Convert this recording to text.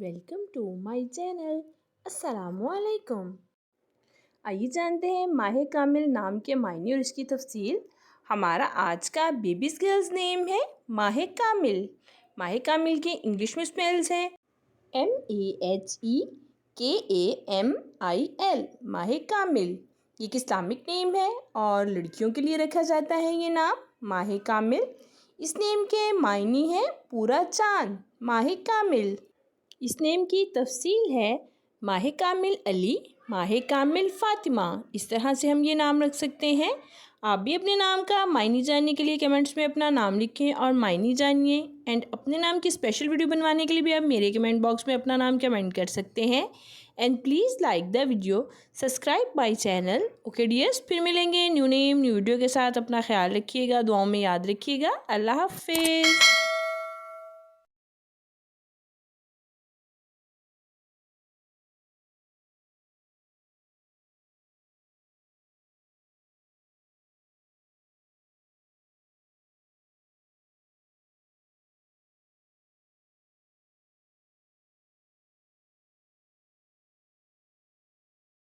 Welcome to my channel. अस्सलामुअलैकुम। आइए जानते हैं माह कामिल नाम के मायने और इसकी तफसील। हमारा आज का बेबीज़ गर्ल्स नेम है माह कामिल। माह कामिल के इंग्लिश में स्पेल्स हैं MEHEKAMIL। माह कामिल ये एक इस्लामिक नेम है और लड़कियों के लिए रखा जाता है ये नाम माह कामिल। इस नेम के मायने हैं पूरा चाँद। माह कामिल इस नेम की तफसील है माह कामिल अली, माह कामिल फ़ातिमा। इस तरह से हम ये नाम रख सकते हैं। आप भी अपने नाम का मायने जानने के लिए कमेंट्स में अपना नाम लिखें और मायने जानिए। एंड अपने नाम की स्पेशल वीडियो बनवाने के लिए भी आप मेरे कमेंट बॉक्स में अपना नाम कमेंट कर सकते हैं। And please like the video, subscribe my channel. Okay dears, फिर मिलेंगे न्यू नेम न्यू वीडियो के साथ। अपना ख्याल रखिएगा, दुआओं में याद रखिएगा। अल्लाह हाफिज़।